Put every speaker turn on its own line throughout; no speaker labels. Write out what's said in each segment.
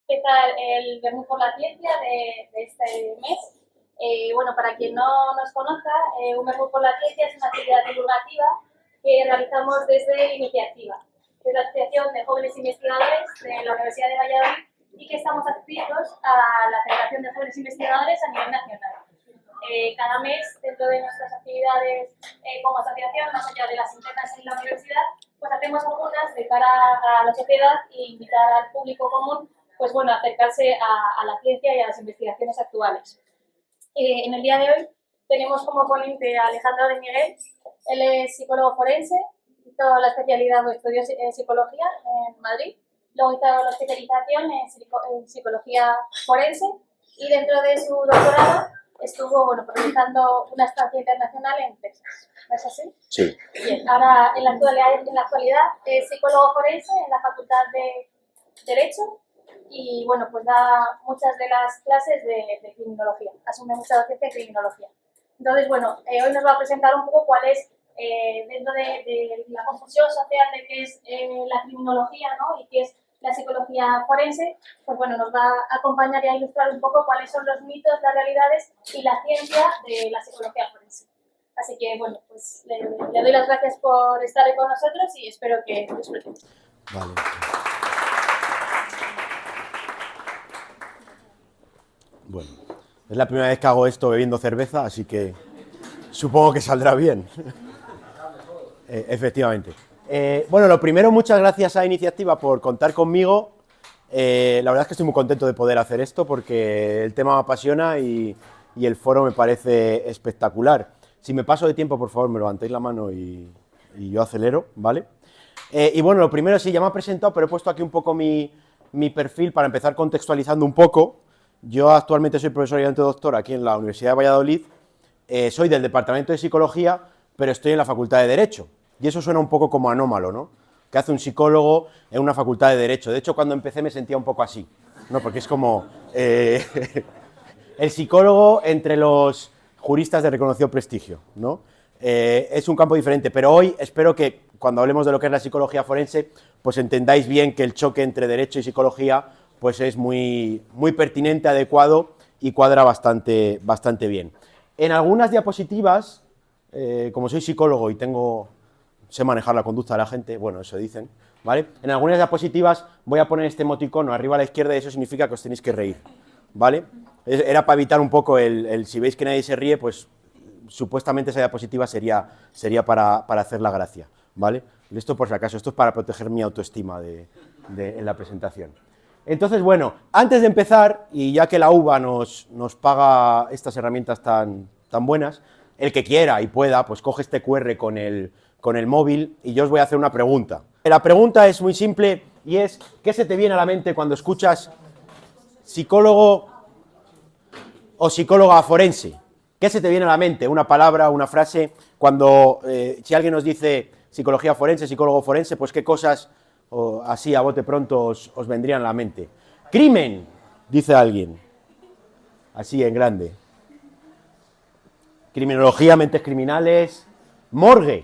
empezar el Vermut por la Ciencia de este mes. Bueno, para quien no nos conozca, un Vermut por la Ciencia es una actividad divulgativa que realizamos desde Iniciativa, que es la Asociación de Jóvenes Investigadores de la Universidad de Valladolid y que estamos adscritos a la Federación de Jóvenes Investigadores a nivel nacional. Cada mes, dentro de nuestras actividades como asociación, más allá de las internas en la universidad, pues hacemos algunas de cara a la sociedad e invitar al público común, pues bueno, a acercarse a la ciencia y a las investigaciones actuales. En el día de hoy tenemos como ponente a Alejandro de Miguel. Él es psicólogo forense, hizo la especialidad o estudió psicología en Madrid, luego hizo la especialización en psicología forense y dentro de su doctorado estuvo realizando una estancia internacional en Texas. ¿No es así?
Sí.
Bien, ahora en la actualidad es psicólogo forense en la Facultad de Derecho y bueno, pues da muchas de las clases de criminología, asume mucha docencia en criminología. Entonces, bueno, hoy nos va a presentar un poco cuál es, dentro de la confusión social de qué es la criminología, ¿no? Y qué es la psicología forense, pues bueno, nos va a acompañar y a ilustrar un poco cuáles son los mitos, las realidades y la ciencia de la psicología forense. Así que, bueno, pues le doy las gracias por estar ahí con nosotros y espero que disfruten.
Vale. Bueno, es la primera vez que hago esto bebiendo cerveza, así que supongo que saldrá bien. Efectivamente. Bueno, lo primero, muchas gracias a Iniciativa por contar conmigo. La verdad es que estoy muy contento de poder hacer esto porque el tema me apasiona y el foro me parece espectacular. Si me paso de tiempo, por favor, me levantéis la mano y yo acelero, ¿vale? Y bueno, lo primero, sí, ya me he presentado, pero he puesto aquí un poco mi perfil para empezar contextualizando un poco. Yo actualmente soy profesor y doctor aquí en la Universidad de Valladolid. Soy del Departamento de Psicología, pero estoy en la Facultad de Derecho. Y eso suena un poco como anómalo, ¿no? ¿Qué hace un psicólogo en una facultad de Derecho? De hecho, cuando empecé me sentía un poco así, ¿no? Porque es como el psicólogo entre los juristas de reconocido prestigio, ¿no? Es un campo diferente, pero hoy espero que cuando hablemos de lo que es la psicología forense, pues entendáis bien que el choque entre Derecho y Psicología pues es muy pertinente, adecuado y cuadra bastante bien. En algunas diapositivas, como soy psicólogo y sé manejar la conducta de la gente, bueno, eso dicen, ¿vale? En algunas diapositivas voy a poner este emoticono arriba a la izquierda y eso significa que os tenéis que reír, ¿vale? Era para evitar un poco si veis que nadie se ríe, pues supuestamente esa diapositiva sería para hacer la gracia, ¿vale? Esto por si acaso, esto es para proteger mi autoestima en la presentación. Entonces, bueno, antes de empezar, y ya que la UVA nos paga estas herramientas tan buenas, el que quiera y pueda, pues coge este QR con el móvil y yo os voy a hacer una pregunta. La pregunta es muy simple y es, ¿qué se te viene a la mente cuando escuchas psicólogo o psicóloga forense? ¿Qué se te viene a la mente? Una palabra, una frase, cuando si alguien nos dice psicología forense, psicólogo forense, pues qué cosas así a bote pronto os vendrían a la mente. Crimen, dice alguien, así en grande. Criminología, mentes criminales, morgue,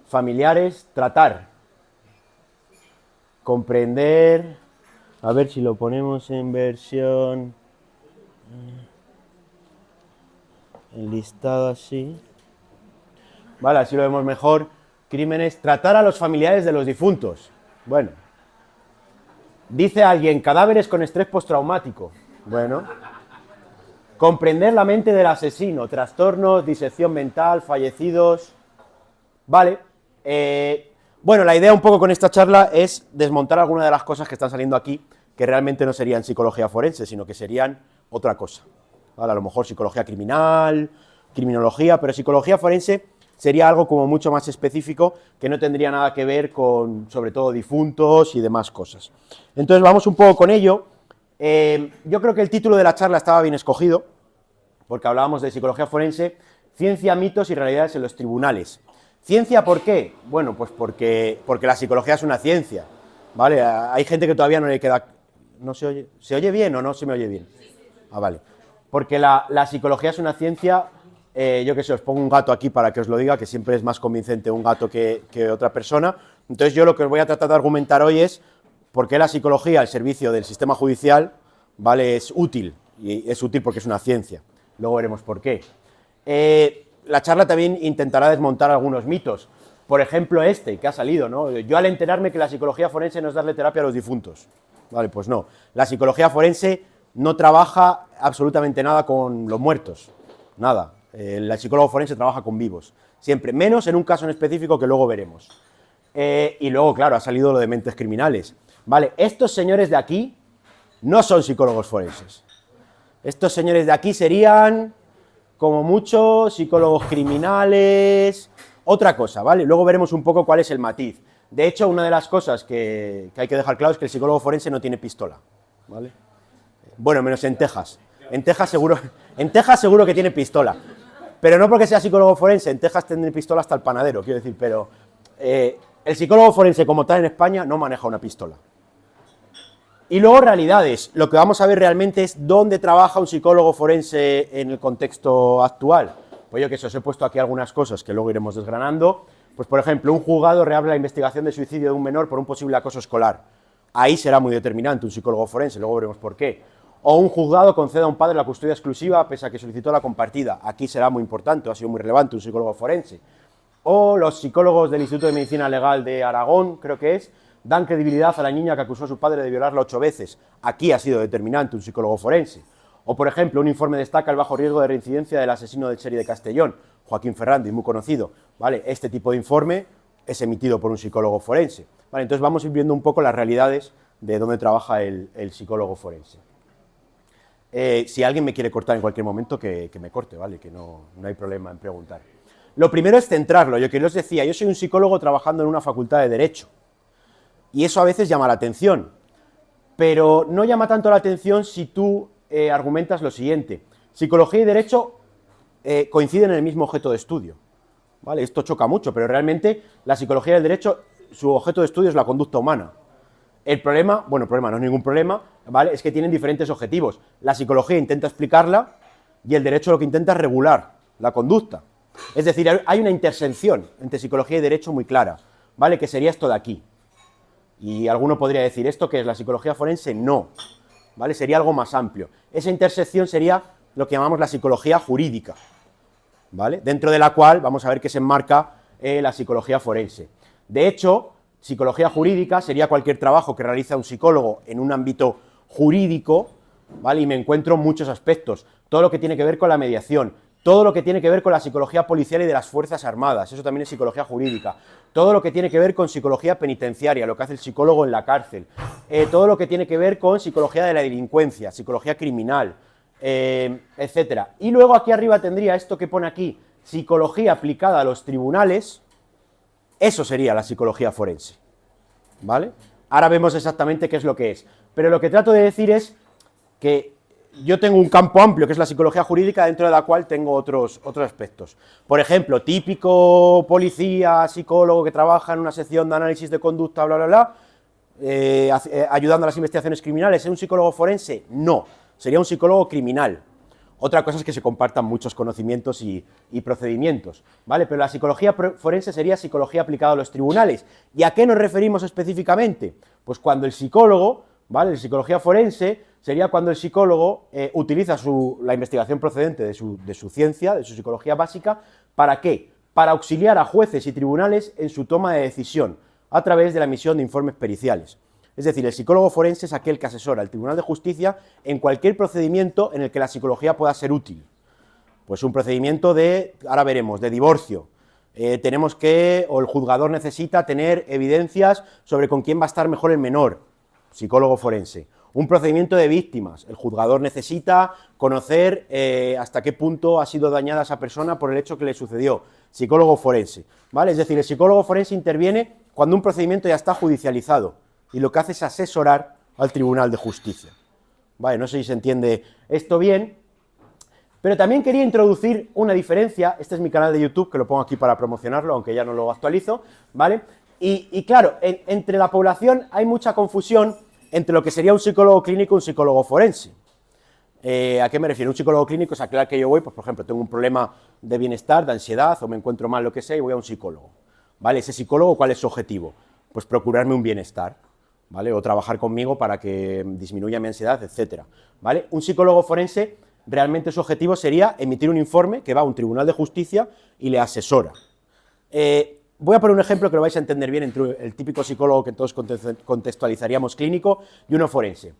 familiares, tratar, comprender, a ver si lo ponemos en versión, enlistado así, vale, así lo vemos mejor. Crímenes, tratar a los familiares de los difuntos. Bueno, dice alguien, cadáveres con estrés postraumático. Bueno, comprender la mente del asesino, trastornos, disección mental, fallecidos. Vale. Bueno, la idea un poco con esta charla es desmontar algunas de las cosas que están saliendo aquí, que realmente no serían psicología forense, sino que serían otra cosa. ¿Vale? A lo mejor psicología criminal, criminología, pero psicología forense sería algo como mucho más específico que no tendría nada que ver con, sobre todo, difuntos y demás cosas. Entonces vamos un poco con ello. Yo creo que el título de la charla estaba bien escogido, porque hablábamos de psicología forense, ciencia, mitos y realidades en los tribunales. ¿Ciencia por qué? Bueno, pues porque la psicología es una ciencia, ¿vale? Hay gente que todavía no le queda... ¿No se oye? ¿Se oye bien o no se me oye bien? Ah, vale. Porque la psicología es una ciencia... yo que sé, os pongo un gato aquí para que os lo diga, que siempre es más convincente un gato que otra persona. Entonces yo lo que os voy a tratar de argumentar hoy es por qué la psicología al servicio del sistema judicial, ¿vale?, es útil, y es útil porque es una ciencia. Luego veremos por qué. La charla también intentará desmontar algunos mitos. Por ejemplo, este que ha salido, ¿no? Yo al enterarme que la psicología forense no es darle terapia a los difuntos. Vale, pues no. La psicología forense no trabaja absolutamente nada con los muertos. Nada. El psicólogo forense trabaja con vivos. Siempre. Menos en un caso en específico que luego veremos. Y luego, claro, ha salido lo de mentes criminales. Vale, estos señores de aquí no son psicólogos forenses. Estos señores de aquí serían, como mucho, psicólogos criminales, otra cosa, ¿vale? Luego veremos un poco cuál es el matiz. De hecho, una de las cosas que hay que dejar claro es que el psicólogo forense no tiene pistola, ¿vale? Bueno, menos en Texas. En Texas seguro que tiene pistola. Pero no porque sea psicólogo forense, en Texas tiene pistola hasta el panadero, quiero decir, pero el psicólogo forense como tal en España no maneja una pistola. Y luego realidades, lo que vamos a ver realmente es dónde trabaja un psicólogo forense en el contexto actual. Pues yo que os he puesto aquí algunas cosas que luego iremos desgranando. Pues por ejemplo, un juzgado reabre la investigación de suicidio de un menor por un posible acoso escolar. Ahí será muy determinante un psicólogo forense, luego veremos por qué. O un juzgado concede a un padre la custodia exclusiva pese a que solicitó la compartida. Aquí será muy importante, ha sido muy relevante un psicólogo forense. O los psicólogos del Instituto de Medicina Legal de Aragón, creo que es, dan credibilidad a la niña que acusó a su padre de violarla 8 veces. Aquí ha sido determinante un psicólogo forense. O, por ejemplo, un informe destaca el bajo riesgo de reincidencia del asesino de serie de Castellón, Joaquín Fernández, muy conocido. ¿Vale? Este tipo de informe es emitido por un psicólogo forense. ¿Vale? Entonces vamos a ir viendo un poco las realidades de dónde trabaja el psicólogo forense. Si alguien me quiere cortar en cualquier momento, que me corte, ¿vale? Que no hay problema en preguntar. Lo primero es centrarlo. Yo que os decía, yo soy un psicólogo trabajando en una facultad de Derecho. Y eso a veces llama la atención. Pero no llama tanto la atención si tú argumentas lo siguiente. Psicología y Derecho coinciden en el mismo objeto de estudio. ¿Vale? Esto choca mucho, pero realmente la psicología y el Derecho, su objeto de estudio es la conducta humana. El problema, bueno, problema no es ningún problema, ¿vale? Es que tienen diferentes objetivos. La psicología intenta explicarla y el Derecho lo que intenta es regular la conducta. Es decir, hay una intersección entre psicología y Derecho muy clara, ¿vale? Que sería esto de aquí. Y alguno podría decir, ¿esto qué es la psicología forense? No, ¿vale? Sería algo más amplio. Esa intersección sería lo que llamamos la psicología jurídica, ¿vale? Dentro de la cual vamos a ver que se enmarca la psicología forense. De hecho, psicología jurídica sería cualquier trabajo que realiza un psicólogo en un ámbito jurídico, ¿vale? Y me encuentro muchos aspectos. Todo lo que tiene que ver con la mediación, todo lo que tiene que ver con la psicología policial y de las Fuerzas Armadas, eso también es psicología jurídica. Todo lo que tiene que ver con psicología penitenciaria, lo que hace el psicólogo en la cárcel. Todo lo que tiene que ver con psicología de la delincuencia, psicología criminal, etcétera. Y luego aquí arriba tendría esto que pone aquí, psicología aplicada a los tribunales. Eso sería la psicología forense, ¿vale? Ahora vemos exactamente qué es lo que es. Pero lo que trato de decir es que yo tengo un campo amplio, que es la psicología jurídica, dentro de la cual tengo otros aspectos. Por ejemplo, típico policía, psicólogo que trabaja en una sección de análisis de conducta, bla, bla, bla, ayudando a las investigaciones criminales. ¿Es un psicólogo forense? No, sería un psicólogo criminal. Otra cosa es que se compartan muchos conocimientos y procedimientos, ¿vale? Pero la psicología forense sería psicología aplicada a los tribunales. ¿Y a qué nos referimos específicamente? Pues cuando el psicólogo, ¿vale? La psicología forense sería cuando el psicólogo utiliza la investigación procedente de su ciencia, de su psicología básica, ¿para qué? Para auxiliar a jueces y tribunales en su toma de decisión, a través de la emisión de informes periciales. Es decir, el psicólogo forense es aquel que asesora al Tribunal de Justicia en cualquier procedimiento en el que la psicología pueda ser útil. Pues un procedimiento ahora veremos, de divorcio. Tenemos o el juzgador necesita tener evidencias sobre con quién va a estar mejor el menor, psicólogo forense. Un procedimiento de víctimas, el juzgador necesita conocer hasta qué punto ha sido dañada esa persona por el hecho que le sucedió, psicólogo forense, ¿vale? Es decir, el psicólogo forense interviene cuando un procedimiento ya está judicializado y lo que hace es asesorar al Tribunal de Justicia. Vale, no sé si se entiende esto bien, pero también quería introducir una diferencia. Este es mi canal de YouTube, que lo pongo aquí para promocionarlo, aunque ya no lo actualizo, ¿vale? Y claro, entre la población hay mucha confusión entre lo que sería un psicólogo clínico y un psicólogo forense. ¿A qué me refiero? Un psicólogo clínico es aquel al que yo voy, pues por ejemplo, tengo un problema de bienestar, de ansiedad, o me encuentro mal, lo que sea, y voy a un psicólogo, ¿vale? Ese psicólogo, ¿cuál es su objetivo? Pues procurarme un bienestar, ¿vale? O trabajar conmigo para que disminuya mi ansiedad, etcétera, ¿vale? Un psicólogo forense realmente su objetivo sería emitir un informe que va a un tribunal de justicia y le asesora. Voy a poner un ejemplo que lo vais a entender bien entre el típico psicólogo que todos contextualizaríamos clínico y uno forense.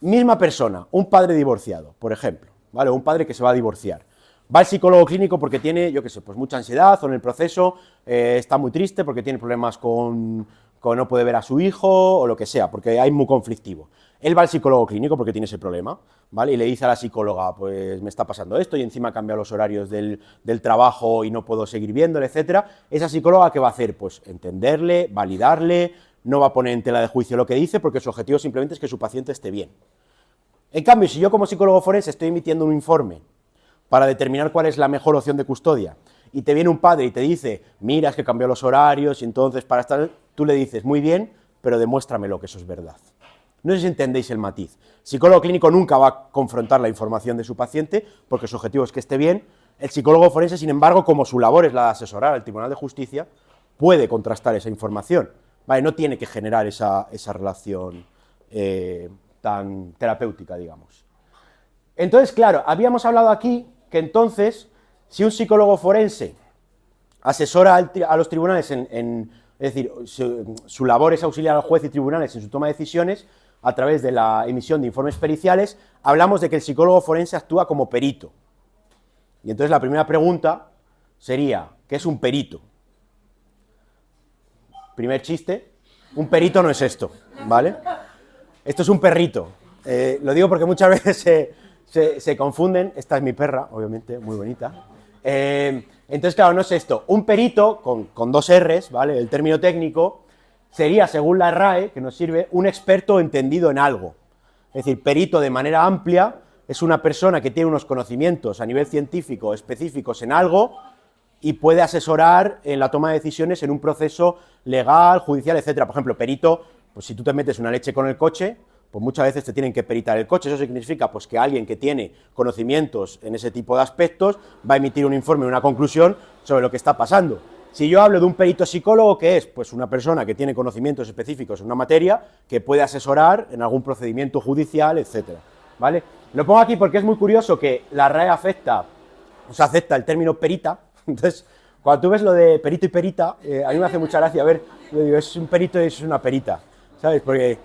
Misma persona, un padre divorciado, por ejemplo, ¿vale? O un padre que se va a divorciar. Va al psicólogo clínico porque tiene, yo qué sé, pues mucha ansiedad o en el proceso, está muy triste porque tiene problemas con no puede ver a su hijo o lo que sea, porque hay muy conflictivo. Él va al psicólogo clínico porque tiene ese problema, ¿vale? Y le dice a la psicóloga, pues me está pasando esto y encima cambia los horarios del trabajo y no puedo seguir viéndole, etcétera. Esa psicóloga, ¿qué va a hacer? Pues entenderle, validarle, no va a poner en tela de juicio lo que dice porque su objetivo simplemente es que su paciente esté bien. En cambio, si yo como psicólogo forense estoy emitiendo un informe para determinar cuál es la mejor opción de custodia y te viene un padre y te dice, mira, es que cambió los horarios y entonces para estar, tú le dices, muy bien, pero demuéstramelo que eso es verdad. No sé si entendéis el matiz. El psicólogo clínico nunca va a confrontar la información de su paciente porque su objetivo es que esté bien. El psicólogo forense, sin embargo, como su labor es la de asesorar al Tribunal de Justicia, puede contrastar esa información. ¿Vale? No tiene que generar esa relación tan terapéutica, digamos. Entonces, claro, habíamos hablado aquí que entonces, si un psicólogo forense asesora a los tribunales es decir, su labor es auxiliar al juez y tribunales en su toma de decisiones a través de la emisión de informes periciales, hablamos de que el psicólogo forense actúa como perito. Y entonces la primera pregunta sería, ¿qué es un perito? Primer chiste, un perito no es esto, ¿vale? Esto es un perrito. Lo digo porque muchas veces se confunden. Esta es mi perra, obviamente, muy bonita. Entonces, claro, no es esto. Un perito, con dos R's, ¿vale? El término técnico, sería, según la RAE, que nos sirve, un experto entendido en algo. Es decir, perito de manera amplia es una persona que tiene unos conocimientos a nivel científico específicos en algo y puede asesorar en la toma de decisiones en un proceso legal, judicial, etcétera. Por ejemplo, perito, pues si tú te metes una leche con el coche, pues muchas veces te tienen que peritar el coche. Eso significa pues, que alguien que tiene conocimientos en ese tipo de aspectos va a emitir un informe, una conclusión sobre lo que está pasando. Si yo hablo de un perito psicólogo, ¿qué es? Pues una persona que tiene conocimientos específicos en una materia que puede asesorar en algún procedimiento judicial, etcétera, ¿vale? Lo pongo aquí porque es muy curioso que la RAE acepta el término perita. Entonces, cuando tú ves lo de perito y perita, a mí me hace mucha gracia ver, yo digo, es un perito y es una perita, ¿sabes? Porque,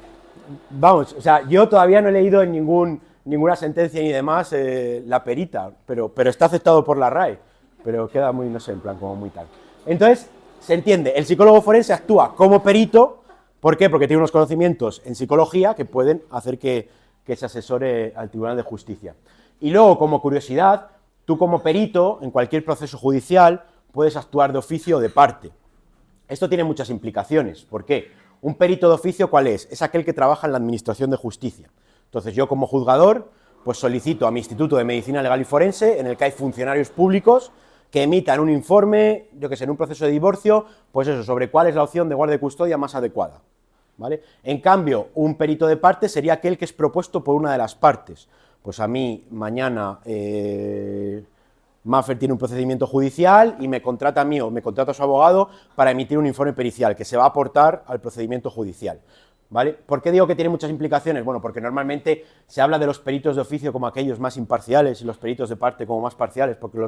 vamos, o sea, yo todavía no he leído en ninguna sentencia ni demás la perita, pero está aceptado por la RAE, pero queda muy, no sé, en plan, como muy tal. Entonces, se entiende, el psicólogo forense actúa como perito, ¿por qué? Porque tiene unos conocimientos en psicología que pueden hacer que se asesore al Tribunal de Justicia. Y luego, como curiosidad, tú como perito, en cualquier proceso judicial, puedes actuar de oficio o de parte. Esto tiene muchas implicaciones. ¿Por qué? Un perito de oficio, ¿cuál es? Es aquel que trabaja en la Administración de Justicia. Entonces, yo como juzgador, pues solicito a mi Instituto de Medicina Legal y Forense, en el que hay funcionarios públicos, que emitan un informe, yo que sé, en un proceso de divorcio, pues eso, sobre cuál es la opción de guardia y custodia más adecuada, ¿vale? En cambio, un perito de parte sería aquel que es propuesto por una de las partes. Pues a mí, mañana, Maffer tiene un procedimiento judicial y me contrata a mí o me contrata a su abogado para emitir un informe pericial que se va a aportar al procedimiento judicial, ¿vale? ¿Por qué digo que tiene muchas implicaciones? Bueno, porque normalmente se habla de los peritos de oficio como aquellos más imparciales y los peritos de parte como más parciales, porque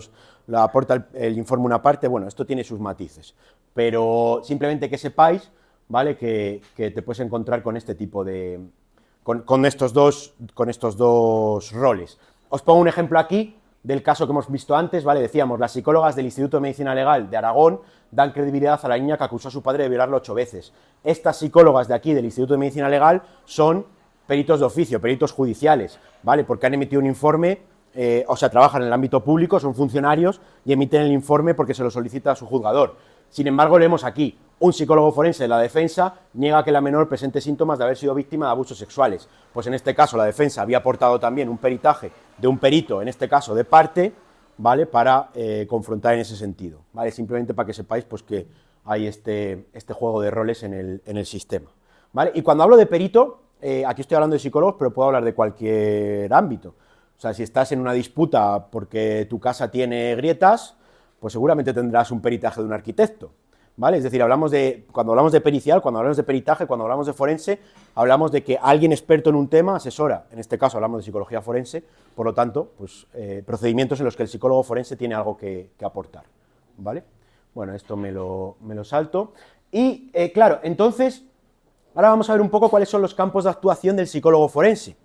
la aporta el informe una parte. Bueno, esto tiene sus matices, pero simplemente que sepáis, ¿vale? Que te puedes encontrar con este tipo de... con estos dos roles. Os pongo un ejemplo aquí del caso que hemos visto antes, ¿vale? Decíamos, las psicólogas del Instituto de Medicina Legal de Aragón dan credibilidad a la niña que acusó a su padre de violarlo 8 veces. Estas psicólogas de aquí, del Instituto de Medicina Legal, son peritos de oficio, peritos judiciales, ¿vale? Porque han emitido un informe, trabajan en el ámbito público, son funcionarios y emiten el informe porque se lo solicita a su juzgador. Sin embargo, leemos aquí, un psicólogo forense de la defensa niega que la menor presente síntomas de haber sido víctima de abusos sexuales. Pues en este caso la defensa había aportado también un peritaje de un perito, en este caso de parte, ¿vale? Para confrontar en ese sentido, ¿vale? Simplemente para que sepáis pues, que hay este juego de roles en el sistema, ¿vale? Y cuando hablo de perito, aquí estoy hablando de psicólogos, pero puedo hablar de cualquier ámbito. O sea, si estás en una disputa porque tu casa tiene grietas, pues seguramente tendrás un peritaje de un arquitecto. ¿vale? Es decir, cuando hablamos de pericial, cuando hablamos de peritaje, cuando hablamos de forense, hablamos de que alguien experto en un tema asesora, en este caso hablamos de psicología forense, por lo tanto, pues, procedimientos en los que el psicólogo forense tiene algo que aportar, ¿vale? Bueno, esto me lo salto. Y, claro, entonces, ahora vamos a ver un poco cuáles son los campos de actuación del psicólogo forense.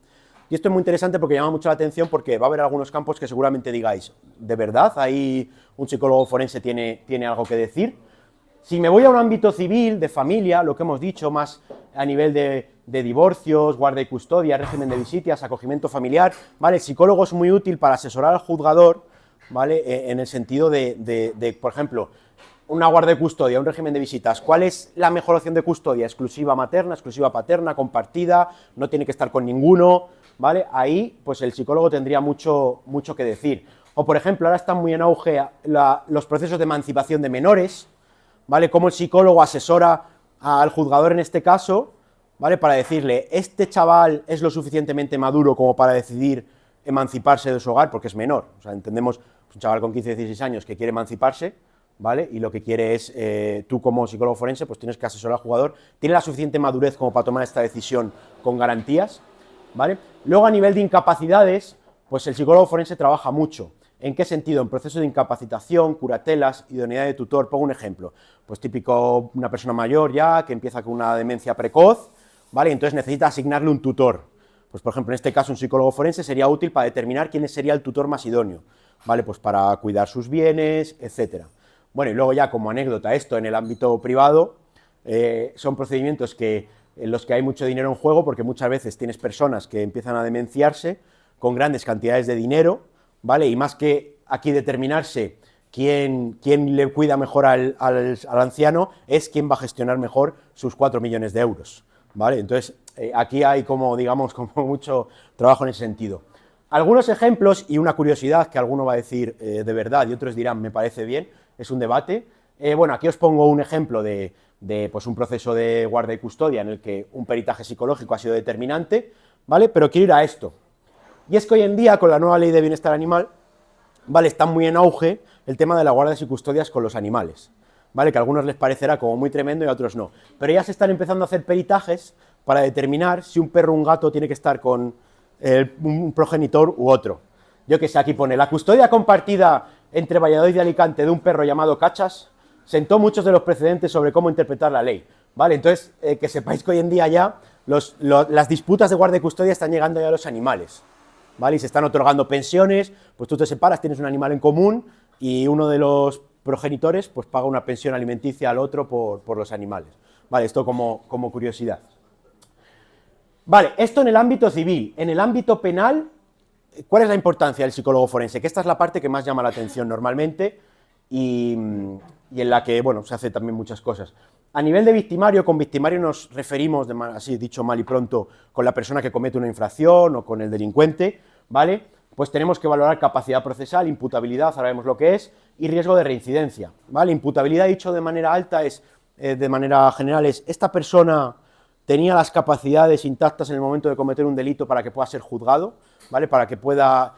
Y esto es muy interesante porque llama mucho la atención porque va a haber algunos campos que seguramente digáis, ¿de verdad ahí un psicólogo forense tiene algo que decir? Si me voy a un ámbito civil, de familia, lo que hemos dicho, más a nivel de divorcios, guarda y custodia, régimen de visitas, acogimiento familiar, ¿vale? El psicólogo es muy útil para asesorar al juzgador, ¿vale? En el sentido de, por ejemplo, una guarda y custodia, un régimen de visitas, ¿cuál es la mejor opción de custodia? ¿Exclusiva materna, exclusiva paterna, compartida? No tiene que estar con ninguno, ¿vale? Ahí, pues el psicólogo tendría mucho que decir. O, por ejemplo, ahora están muy en auge los procesos de emancipación de menores, ¿vale? Cómo el psicólogo asesora al juzgador en este caso, ¿vale? Para decirle, este chaval es lo suficientemente maduro como para decidir emanciparse de su hogar, porque es menor. O sea, entendemos, pues, un chaval con 15, 16 años que quiere emanciparse, ¿vale? Y lo que quiere es, tú como psicólogo forense, pues tienes que asesorar al jugador, tiene la suficiente madurez como para tomar esta decisión con garantías, ¿vale? Luego, a nivel de incapacidades, pues el psicólogo forense trabaja mucho. ¿En qué sentido? En procesos de incapacitación, curatelas, idoneidad de tutor. Pongo un ejemplo, pues típico, una persona mayor ya, que empieza con una demencia precoz, ¿vale? Entonces necesita asignarle un tutor. Pues, por ejemplo, en este caso, un psicólogo forense sería útil para determinar quién sería el tutor más idóneo, ¿vale? Pues para cuidar sus bienes, etcétera. Bueno, y luego ya como anécdota, esto en el ámbito privado, son procedimientos en los que hay mucho dinero en juego, porque muchas veces tienes personas que empiezan a demenciarse con grandes cantidades de dinero, ¿vale? Y más que aquí determinarse quién le cuida mejor al anciano, es quién va a gestionar mejor sus 4 millones de euros, ¿vale? Entonces, aquí hay como, digamos, como mucho trabajo en ese sentido. Algunos ejemplos y una curiosidad que alguno va a decir de verdad y otros dirán me parece bien, es un debate. Bueno, aquí os pongo un ejemplo de pues un proceso de guarda y custodia en el que un peritaje psicológico ha sido determinante, ¿vale? Pero quiero ir a esto. Y es que hoy en día, con la nueva ley de bienestar animal, ¿vale? Está muy en auge el tema de las guardas y custodias con los animales, ¿vale? Que a algunos les parecerá como muy tremendo y a otros no. Pero ya se están empezando a hacer peritajes para determinar si un perro o un gato tiene que estar con un progenitor u otro. Yo que sé, aquí pone, la custodia compartida entre Valladolid y Alicante de un perro llamado Cachas sentó muchos de los precedentes sobre cómo interpretar la ley, ¿vale? Entonces, que sepáis que hoy en día ya las disputas de guarda y custodia están llegando ya a los animales, ¿vale? Y se están otorgando pensiones, pues tú te separas, tienes un animal en común y uno de los progenitores pues paga una pensión alimenticia al otro por los animales, ¿vale? Esto como curiosidad. Vale, esto en el ámbito civil. En el ámbito penal, ¿cuál es la importancia del psicólogo forense? Que esta es la parte que más llama la atención normalmente y en la que, bueno, se hace también muchas cosas. A nivel de victimario, con victimario nos referimos, así dicho mal y pronto, con la persona que comete una infracción o con el delincuente, ¿vale? Pues tenemos que valorar capacidad procesal, imputabilidad, sabemos lo que es, y riesgo de reincidencia, ¿vale? Imputabilidad, dicho de manera alta, de manera general, es esta persona tenía las capacidades intactas en el momento de cometer un delito para que pueda ser juzgado, ¿vale? Para que pueda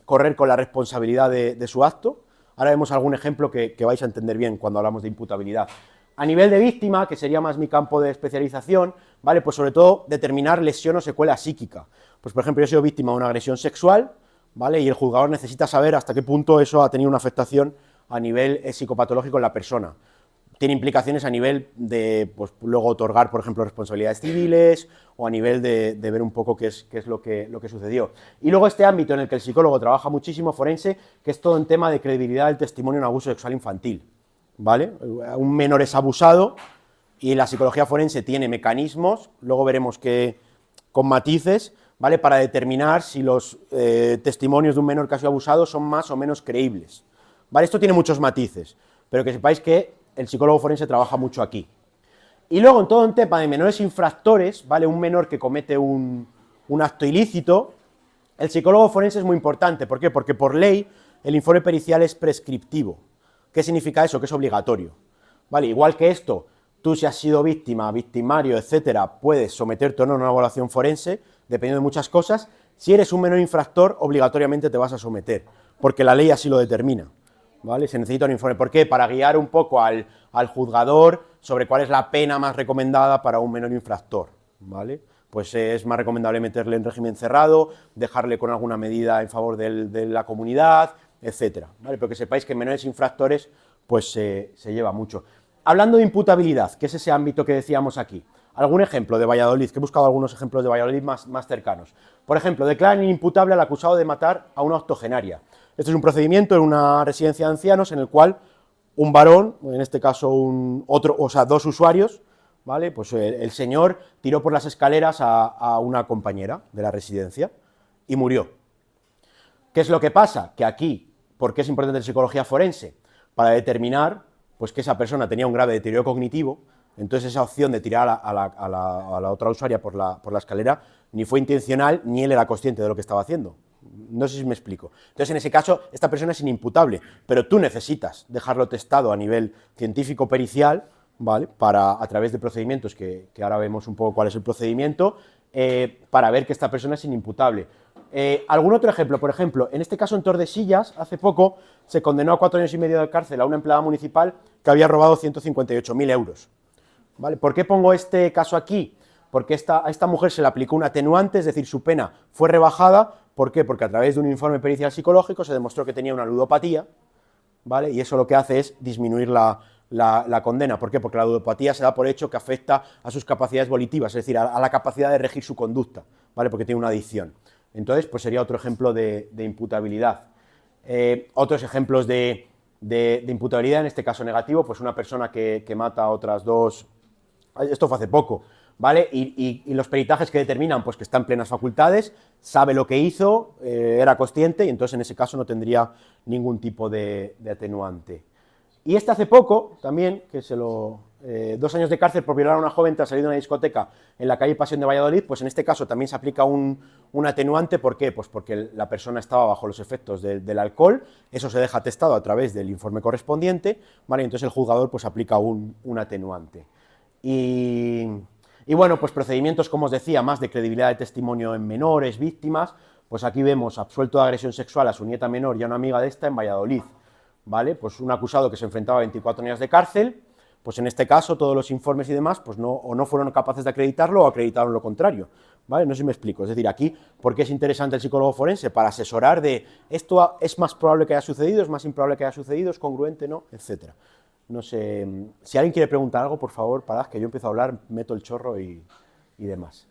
correr con la responsabilidad de su acto. Ahora vemos algún ejemplo que vais a entender bien cuando hablamos de imputabilidad. A nivel de víctima, que sería más mi campo de especialización, ¿vale? Pues sobre todo determinar lesión o secuela psíquica. Pues por ejemplo, yo he sido víctima de una agresión sexual, ¿vale? Y el juzgador necesita saber hasta qué punto eso ha tenido una afectación a nivel psicopatológico en la persona. Tiene implicaciones a nivel de, pues luego otorgar, por ejemplo, responsabilidades civiles o a nivel de ver un poco qué es lo que sucedió. Y luego este ámbito en el que el psicólogo trabaja muchísimo, forense, que es todo en tema de credibilidad del testimonio en abuso sexual infantil, ¿vale? Un menor es abusado y la psicología forense tiene mecanismos, luego veremos que con matices, ¿vale? Para determinar si los testimonios de un menor que ha sido abusado son más o menos creíbles, ¿vale? Esto tiene muchos matices, pero que sepáis que el psicólogo forense trabaja mucho aquí. Y luego en todo un tema de menores infractores, ¿vale? Un menor que comete un acto ilícito, el psicólogo forense es muy importante. ¿Por qué? Porque por ley el informe pericial es prescriptivo. ¿Qué significa eso? Que es obligatorio, ¿vale? Igual que esto, tú si has sido víctima, victimario, etcétera, puedes someterte o no a una evaluación forense, dependiendo de muchas cosas. Si eres un menor infractor, obligatoriamente te vas a someter, porque la ley así lo determina, ¿vale? Se necesita un informe. ¿Por qué? Para guiar un poco al juzgador sobre cuál es la pena más recomendada para un menor infractor, ¿vale? Pues es más recomendable meterle en régimen cerrado, dejarle con alguna medida en favor de la comunidad, etcétera, ¿vale? Pero que sepáis que en menores infractores pues se lleva mucho. Hablando de imputabilidad, que es ese ámbito que decíamos aquí, algún ejemplo de Valladolid, que he buscado algunos ejemplos de Valladolid más cercanos. Por ejemplo, declaran inimputable al acusado de matar a una octogenaria. Este es un procedimiento en una residencia de ancianos en el cual un varón, en este caso dos usuarios, ¿vale? Pues el señor tiró por las escaleras a una compañera de la residencia y murió. ¿Qué es lo que pasa? Que aquí, ¿por qué es importante la psicología forense? Para determinar pues, que esa persona tenía un grave deterioro cognitivo, entonces esa opción de tirar a la otra usuaria por la escalera ni fue intencional, ni él era consciente de lo que estaba haciendo. No sé si me explico. Entonces, en ese caso, esta persona es inimputable, pero tú necesitas dejarlo testado a nivel científico-pericial, ¿vale? A través de procedimientos, que ahora vemos un poco cuál es el procedimiento, para ver que esta persona es inimputable. ¿Algún otro ejemplo? Por ejemplo, en este caso en Tordesillas, hace poco, se condenó a 4 años y medio de cárcel a una empleada municipal que había robado 158.000 euros. ¿Vale? ¿Por qué pongo este caso aquí? Porque a esta mujer se le aplicó un atenuante, es decir, su pena fue rebajada. ¿Por qué? Porque a través de un informe pericial psicológico se demostró que tenía una ludopatía, ¿vale? Y eso lo que hace es disminuir la condena. ¿Por qué? Porque la ludopatía se da por hecho que afecta a sus capacidades volitivas, es decir, a la capacidad de regir su conducta, ¿vale? Porque tiene una adicción. Entonces, pues sería otro ejemplo de imputabilidad. Otros ejemplos de imputabilidad, en este caso negativo, pues una persona que mata a otras dos. Esto fue hace poco, ¿vale? Y los peritajes que determinan, pues que está en plenas facultades, sabe lo que hizo, era consciente, y entonces en ese caso no tendría ningún tipo de atenuante. Y hace poco, también, que 2 años de cárcel por violar a una joven tras salir de una discoteca en la calle Pasión de Valladolid, pues en este caso también se aplica un atenuante. ¿Por qué? Pues porque la persona estaba bajo los efectos del alcohol, eso se deja atestado a través del informe correspondiente, ¿vale? Entonces el juzgador pues aplica un atenuante. Y bueno, pues procedimientos, como os decía, más de credibilidad de testimonio en menores, víctimas, pues aquí vemos absuelto de agresión sexual a su nieta menor y a una amiga de esta en Valladolid, ¿vale? Pues un acusado que se enfrentaba a 24 años de cárcel, pues en este caso todos los informes y demás, pues no fueron capaces de acreditarlo o acreditaron lo contrario, ¿vale? No sé si me explico. Es decir, aquí, ¿por qué es interesante el psicólogo forense? Para asesorar de esto es más probable que haya sucedido, es más improbable que haya sucedido, es congruente, ¿no? Etcétera. No sé, si alguien quiere preguntar algo, por favor, parad, que yo empiezo a hablar, meto el chorro y demás.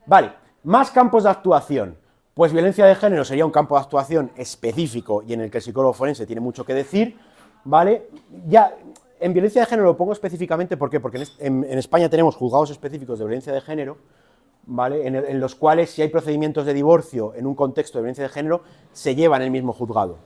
Vale, más campos de actuación. Pues violencia de género sería un campo de actuación específico y en el que el psicólogo forense tiene mucho que decir, ¿vale? Ya, en violencia de género lo pongo específicamente, ¿por qué? Porque en España tenemos juzgados específicos de violencia de género, ¿vale? En los cuales, si hay procedimientos de divorcio en un contexto de violencia de género, se lleva en el mismo juzgado,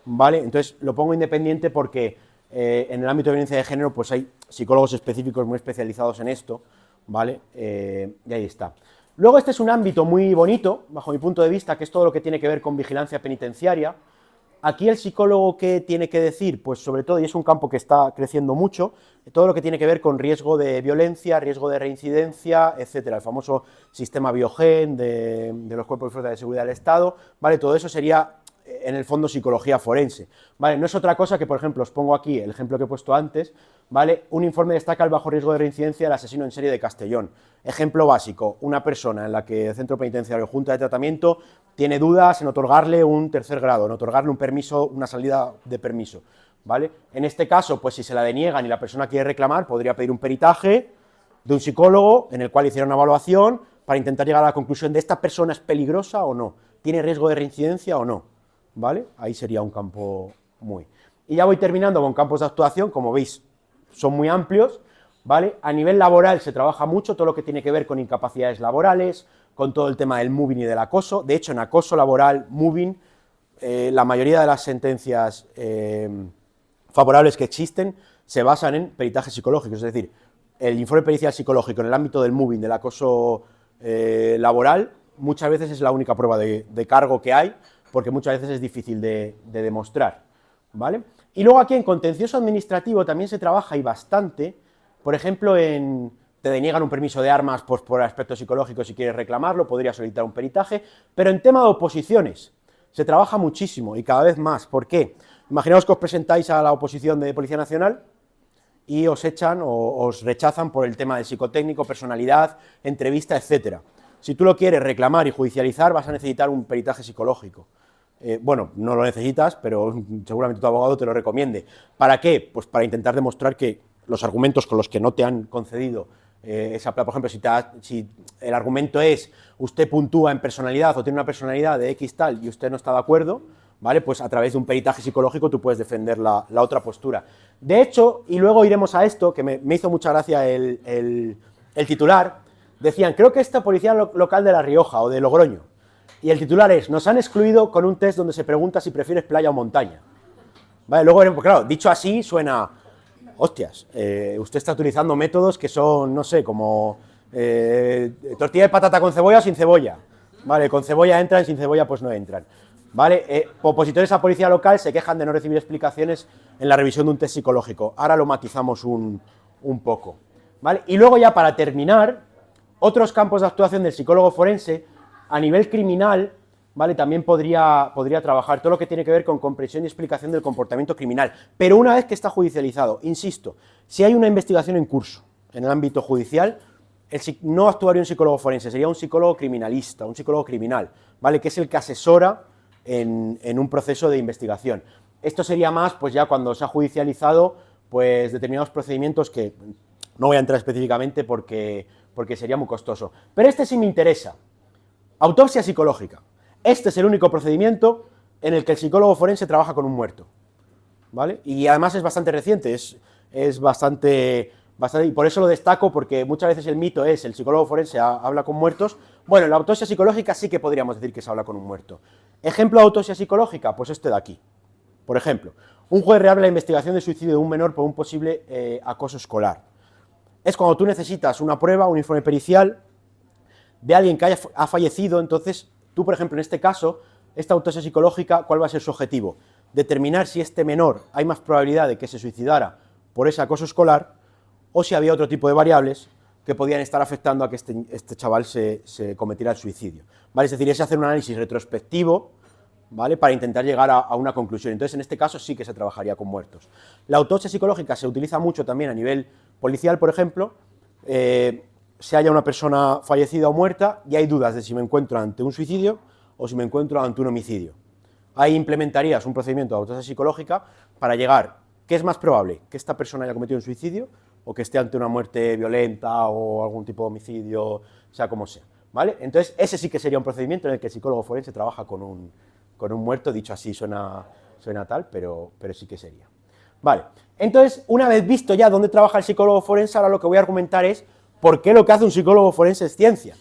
¿vale? Entonces, lo pongo independiente porque en el ámbito de violencia de género, pues hay psicólogos específicos muy especializados en esto, ¿vale? Y ahí está. Luego este es un ámbito muy bonito, bajo mi punto de vista, que es todo lo que tiene que ver con vigilancia penitenciaria. Aquí el psicólogo, ¿qué tiene que decir? Pues sobre todo, y es un campo que está creciendo mucho, todo lo que tiene que ver con riesgo de violencia, riesgo de reincidencia, etcétera. El famoso sistema Biogen de los cuerpos y fuerzas de seguridad del Estado, ¿vale? Todo eso sería, en el fondo, psicología forense, ¿vale? No es otra cosa que, por ejemplo, os pongo aquí el ejemplo que he puesto antes, ¿vale? Un informe destaca el bajo riesgo de reincidencia del asesino en serie de Castellón. Ejemplo básico, una persona en la que el centro penitenciario o junta de tratamiento tiene dudas en otorgarle un tercer grado, en otorgarle un permiso, una salida de permiso, ¿vale? En este caso, pues si se la deniegan y la persona quiere reclamar, podría pedir un peritaje de un psicólogo en el cual hiciera una evaluación para intentar llegar a la conclusión de esta persona es peligrosa o no, tiene riesgo de reincidencia o no, ¿vale? Ahí sería un campo muy... Y ya voy terminando con campos de actuación, como veis, son muy amplios, ¿vale? A nivel laboral se trabaja mucho todo lo que tiene que ver con incapacidades laborales, con todo el tema del moving y del acoso. De hecho, en acoso laboral, moving, la mayoría de las sentencias favorables que existen se basan en peritajes psicológicos, es decir, el informe pericial psicológico en el ámbito del moving, del acoso laboral, muchas veces es la única prueba de cargo que hay, porque muchas veces es difícil de demostrar, ¿vale? Y luego aquí en contencioso administrativo también se trabaja y bastante, por ejemplo, te deniegan un permiso de armas pues, por aspecto psicológico si quieres reclamarlo, podrías solicitar un peritaje, pero en tema de oposiciones se trabaja muchísimo y cada vez más. ¿Por qué? Imaginaos que os presentáis a la oposición de Policía Nacional y os echan o os rechazan por el tema del psicotécnico, personalidad, entrevista, etcétera. Si tú lo quieres reclamar y judicializar, vas a necesitar un peritaje psicológico. Bueno, no lo necesitas, pero seguramente tu abogado te lo recomiende. ¿Para qué? Pues para intentar demostrar que los argumentos con los que no te han concedido esa plaza, por ejemplo, si el argumento es usted puntúa en personalidad o tiene una personalidad de X tal y usted no está de acuerdo, ¿vale? Pues a través de un peritaje psicológico tú puedes defender la otra postura. De hecho, y luego iremos a esto, que me hizo mucha gracia el titular, decían, creo que esta policía local de La Rioja o de Logroño, y el titular es, nos han excluido con un test donde se pregunta si prefieres playa o montaña. ¿Vale? Luego, pues claro, dicho así suena, hostias, usted está utilizando métodos que son, no sé, como tortilla de patata con cebolla o sin cebolla. Vale, con cebolla entran, sin cebolla pues no entran. ¿Vale? Opositores a policía local se quejan de no recibir explicaciones en la revisión de un test psicológico. Ahora lo matizamos un poco. ¿Vale? Y luego ya para terminar, otros campos de actuación del psicólogo forense, a nivel criminal, ¿vale? También podría trabajar todo lo que tiene que ver con comprensión y explicación del comportamiento criminal. Pero una vez que está judicializado, insisto, si hay una investigación en curso en el ámbito judicial, no actuaría un psicólogo forense, sería un psicólogo criminalista, un psicólogo criminal, ¿vale? Que es el que asesora en un proceso de investigación. Esto sería más, pues ya cuando se ha judicializado, pues determinados procedimientos que no voy a entrar específicamente porque sería muy costoso. Pero este sí me interesa. Autopsia psicológica. Este es el único procedimiento en el que el psicólogo forense trabaja con un muerto, ¿vale? Y además es bastante reciente, es bastante, y por eso lo destaco, porque muchas veces el mito es el psicólogo forense habla con muertos. Bueno, en la autopsia psicológica sí que podríamos decir que se habla con un muerto. Ejemplo de autopsia psicológica, pues este de aquí. Por ejemplo, un juez reabre la investigación de suicidio de un menor por un posible acoso escolar. Es cuando tú necesitas una prueba, un informe pericial de alguien que ha fallecido. Entonces, tú, por ejemplo, en este caso, esta autopsia psicológica, ¿cuál va a ser su objetivo? Determinar si este menor hay más probabilidad de que se suicidara por ese acoso escolar o si había otro tipo de variables que podían estar afectando a que este chaval se cometiera el suicidio, ¿vale? Es decir, es hacer un análisis retrospectivo, ¿vale? Para intentar llegar a una conclusión. Entonces, en este caso sí que se trabajaría con muertos. La autopsia psicológica se utiliza mucho también a nivel policial, por ejemplo, se halla una persona fallecida o muerta y hay dudas de si me encuentro ante un suicidio o si me encuentro ante un homicidio. Ahí implementarías un procedimiento de autopsia psicológica para llegar, ¿qué es más probable? ¿Que esta persona haya cometido un suicidio o que esté ante una muerte violenta o algún tipo de homicidio, sea como sea? ¿Vale? Entonces, ese sí que sería un procedimiento en el que el psicólogo forense trabaja con un muerto, dicho así suena tal, pero sí que sería. Vale, entonces, una vez visto ya dónde trabaja el psicólogo forense, ahora lo que voy a argumentar es por qué lo que hace un psicólogo forense es ciencia.